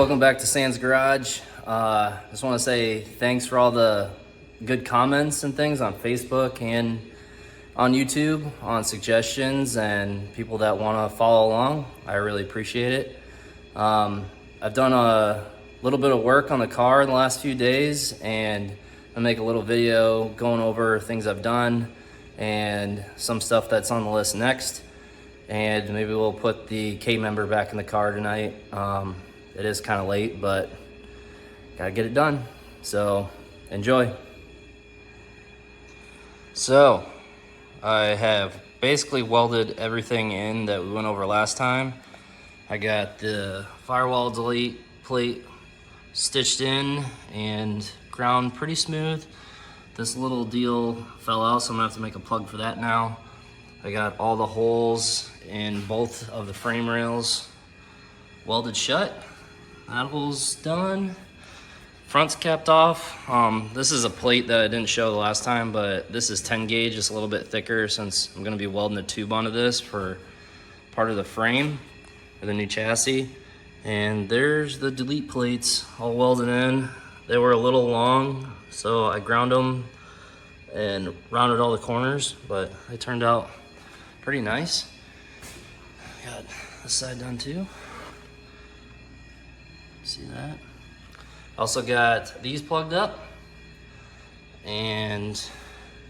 welcome back to Sans Garage. Just want to say thanks for all the good comments and things on Facebook and on YouTube, on suggestions and people that want to follow along. I really appreciate it. I've done a little bit of work on the car in the last few days, and I'll make a little video going over things I've done and some stuff that's on the list next. And maybe we'll put the K member back in the car tonight. It is kind of late, but gotta get it done. So enjoy. So I have basically welded everything in that we went over last time. I got the firewall delete plate stitched in and ground pretty smooth. This little deal fell out, so I'm gonna have to make a plug for that now. I got all the holes in both of the frame rails welded shut. That hole's done. Front's capped off. This is a plate that I didn't show the last time, but this is 10 gauge. It's a little bit thicker since I'm gonna be welding a tube onto this for part of the frame for the new chassis. And there's the delete plates all welded in. They were a little long, so I ground them and rounded all the corners, but they turned out pretty nice. Got this side done too. See that? Also got these plugged up, and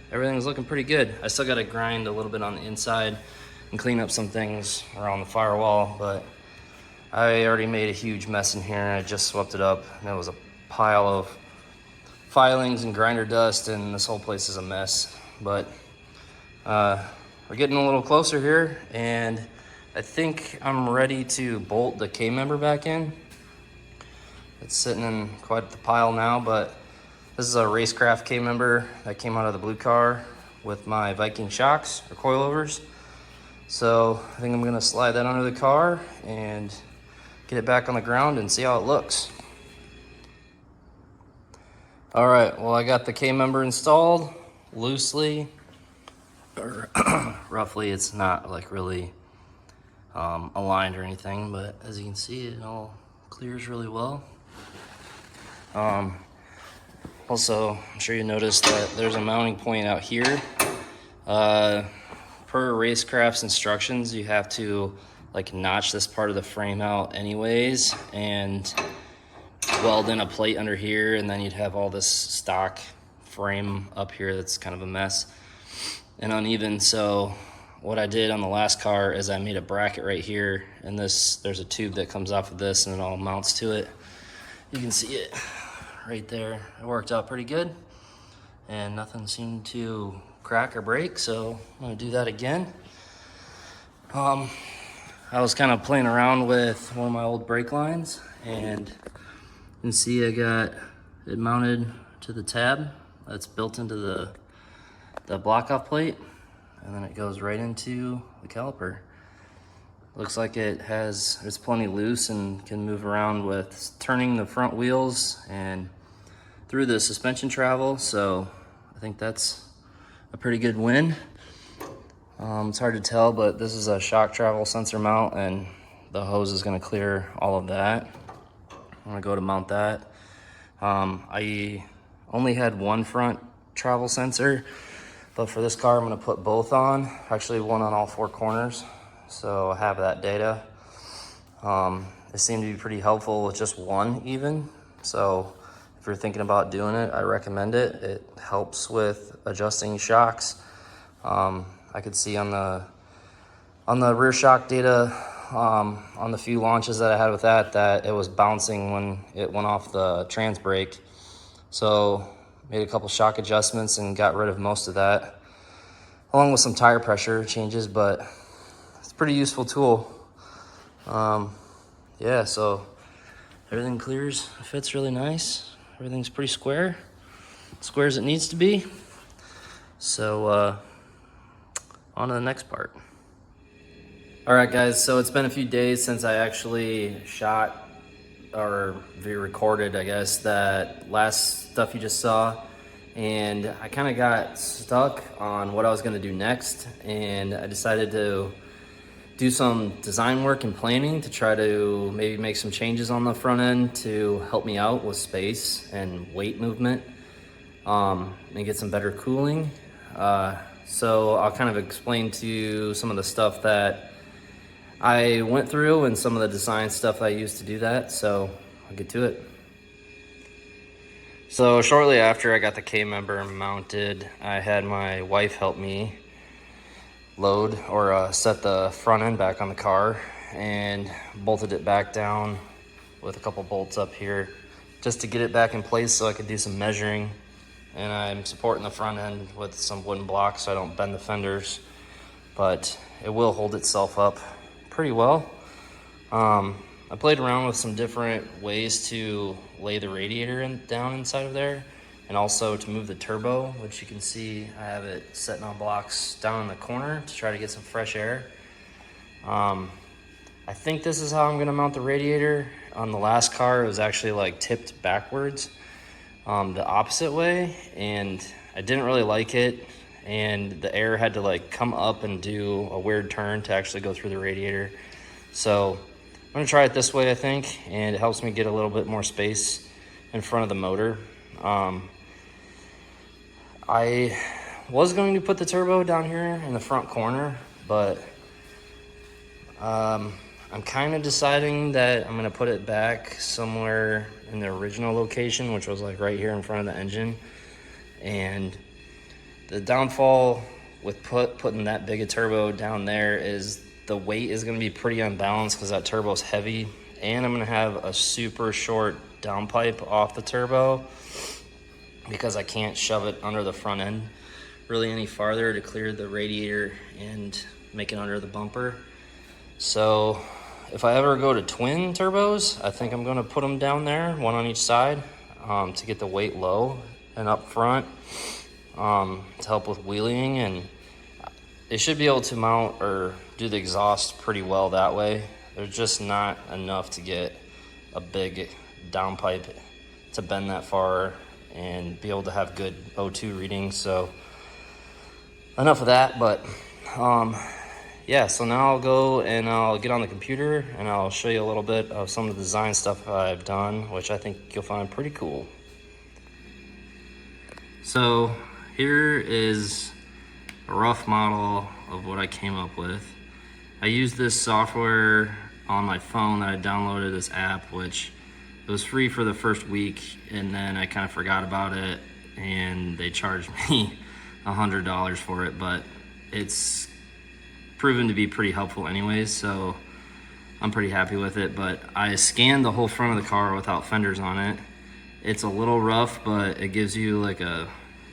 everything's looking pretty good. I still got to grind a little bit on the inside and clean up some things around the firewall, but I already made a huge mess in here. I just swept it up, and it was a pile of filings and grinder dust, and this whole place is a mess. But we're getting a little closer here, and I think I'm ready to bolt the K member back in. It's sitting in quite the pile now, but this is a Racecraft K member that came out of the blue car with my Viking shocks or coilovers. So I think I'm gonna slide that under the car and get it back on the ground and see how it looks. All right, well, I got the K member installed loosely, or roughly. It's not like really aligned or anything, but as you can see, it all clears really well. Also, I'm sure you noticed that there's a mounting point out here. Per Racecraft's instructions, you have to like notch this part of the frame out anyways and weld in a plate under here, and then you'd have all this stock frame up here that's kind of a mess and uneven. So what I did on the last car is I made a bracket right here, and there's a tube that comes off of this and it all mounts to it. You can see it right there. It worked out pretty good, and nothing seemed to crack or break, so I'm gonna do that again. I was kind of playing around with one of my old brake lines, and you can see I got it mounted to the tab that's built into the block-off plate, and then it goes right into the caliper. Looks like it's plenty loose and can move around with turning the front wheels and through the suspension travel, so I think that's a pretty good win. It's hard to tell, but this is a shock travel sensor mount, and the hose is gonna clear all of that. I'm gonna go to mount that. I only had one front travel sensor, but for this car, I'm gonna put both on, actually one on all four corners. So I have that data. It seemed to be pretty helpful with just one even. So if you're thinking about doing it, I recommend it. It helps with adjusting shocks. I could see on the rear shock data, on the few launches that I had with that it was bouncing when it went off the trans brake. So made a couple shock adjustments and got rid of most of that, along with some tire pressure changes, but it's a pretty useful tool. Yeah, so everything clears, fits really nice. Everything's pretty square as it needs to be. So on to the next part. All right, guys, so it's been a few days since I actually shot or recorded, I guess, that last stuff you just saw. And I kind of got stuck on what I was gonna do next, and I decided to do some design work and planning to try to maybe make some changes on the front end to help me out with space and weight movement, and get some better cooling. So I'll kind of explain to you some of the stuff that I went through and some of the design stuff I used to do that. So I'll get to it. So shortly after I got the K-member mounted, I had my wife help me load or set the front end back on the car, and bolted it back down with a couple bolts up here just to get it back in place so I could do some measuring. And I'm supporting the front end with some wooden blocks so I don't bend the fenders, but it will hold itself up pretty well. I played around with some different ways to lay the radiator down inside of there, and also to move the turbo, which you can see I have it sitting on blocks down in the corner to try to get some fresh air. I think this is how I'm gonna mount the radiator. On the last car, it was actually like tipped backwards, the opposite way, and I didn't really like it, and the air had to like come up and do a weird turn to actually go through the radiator. So I'm gonna try it this way, I think, and it helps me get a little bit more space in front of the motor. I was going to put the turbo down here in the front corner, but I'm kind of deciding that I'm gonna put it back somewhere in the original location, which was like right here in front of the engine. And the downfall with putting that big a turbo down there is the weight is gonna be pretty unbalanced because that turbo's heavy, and I'm gonna have a super short downpipe off the turbo because I can't shove it under the front end really any farther to clear the radiator and make it under the bumper. So if I ever go to twin turbos, I think I'm gonna put them down there, one on each side, to get the weight low and up front, to help with wheeling. And they should be able to mount or do the exhaust pretty well that way. There's just not enough to get a big downpipe to bend that far and be able to have good O2 readings. So enough of that, but yeah, so now I'll go and I'll get on the computer and I'll show you a little bit of some of the design stuff I've done, which I think you'll find pretty cool. So here is a rough model of what I came up with. I used this software on my phone that I downloaded, this app, which it was free for the first week, and then I kind of forgot about it and they charged me $100 for it, but it's proven to be pretty helpful anyways, so I'm pretty happy with it. But I scanned the whole front of the car without fenders on it. It's a little rough, but it gives you like a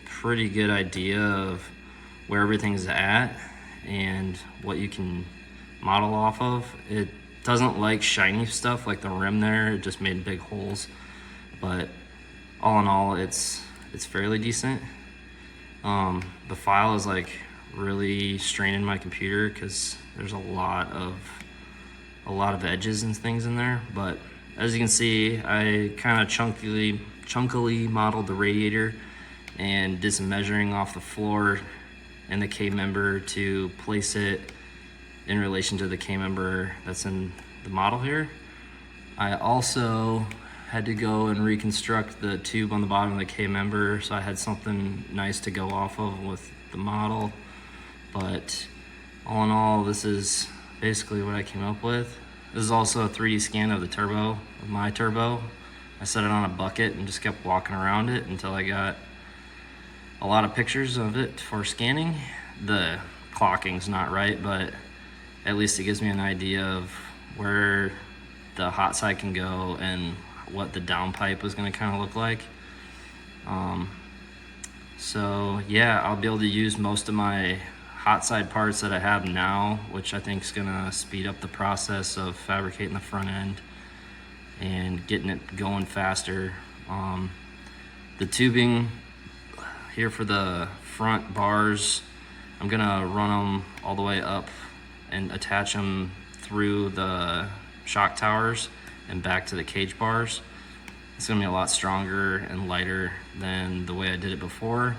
pretty good idea of where everything's at and what you can model off of. It doesn't like shiny stuff like the rim there, it just made big holes, but all in all it's fairly decent. The file is like really straining my computer because there's a lot of edges and things in there, but as you can see, I kind of chunkily modeled the radiator and did some measuring off the floor and the K-member to place it in relation to the K-member that's in the model here. I also had to go and reconstruct the tube on the bottom of the K-member, so I had something nice to go off of with the model. But all in all, this is basically what I came up with. This is also a 3D scan of the turbo, of my turbo. I set it on a bucket and just kept walking around it until I got a lot of pictures of it for scanning. The clocking's not right, but at least it gives me an idea of where the hot side can go and what the downpipe is going to kind of look like. So yeah, I'll be able to use most of my hot side parts that I have now, which I think is going to speed up the process of fabricating the front end and getting it going faster. The tubing here for the front bars, I'm gonna run them all the way up and attach them through the shock towers and back to the cage bars. It's gonna be a lot stronger and lighter than the way I did it before.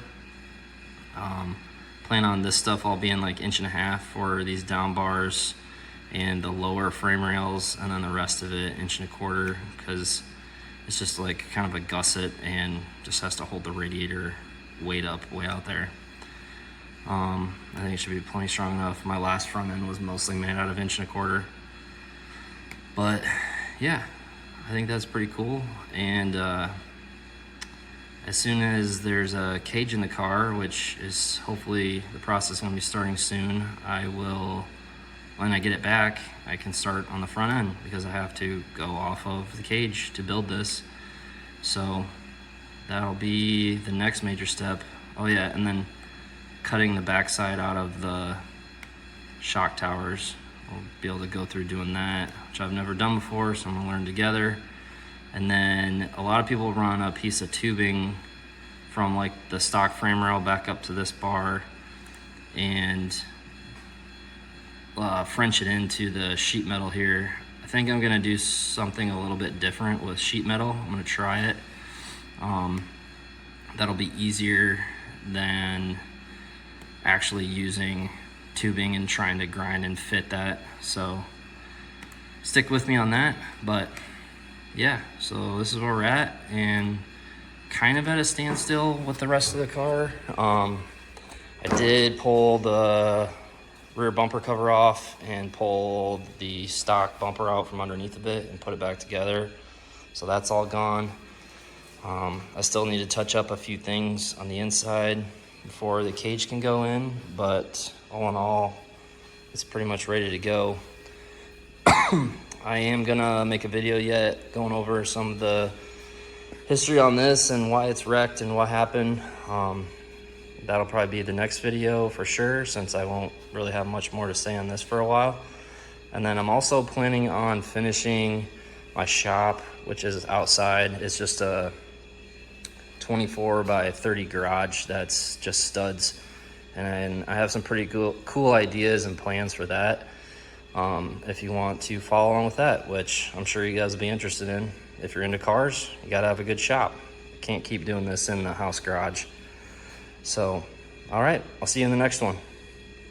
Plan on this stuff all being like 1.5 inches for these down bars and the lower frame rails, and then the rest of it 1.25 inches, because it's just like kind of a gusset and just has to hold the radiator weight up way out there. I think it should be plenty strong enough. My last front end was mostly made out of 1.25 inches. But yeah, I think that's pretty cool. And as soon as there's a cage in the car, which is hopefully the process gonna be starting soon, I will, when I get it back, I can start on the front end, because I have to go off of the cage to build this. So that'll be the next major step. Oh yeah, and then cutting the backside out of the shock towers. We'll be able to go through doing that, which I've never done before, so I'm gonna learn together. And then a lot of people run a piece of tubing from like the stock frame rail back up to this bar and French it into the sheet metal here. I think I'm gonna do something a little bit different with sheet metal. I'm gonna try it. That'll be easier than actually using tubing and trying to grind and fit that. So stick with me on that. But yeah, so this is where we're at, and kind of at a standstill with the rest of the car. I did pull the rear bumper cover off and pull the stock bumper out from underneath a bit and put it back together. So that's all gone. I still need to touch up a few things on the inside before the cage can go in, but all in all, it's pretty much ready to go. I am gonna make a video yet going over some of the history on this and why it's wrecked and what happened. That'll probably be the next video for sure, since I won't really have much more to say on this for a while. And then I'm also planning on finishing my shop, which is outside. It's just a 24 by 30 garage that's just studs. And I have some pretty cool ideas and plans for that. If you want to follow along with that, which I'm sure you guys will be interested in. If you're into cars, you gotta have a good shop. You can't keep doing this in the house garage. So, all right, I'll see you in the next one.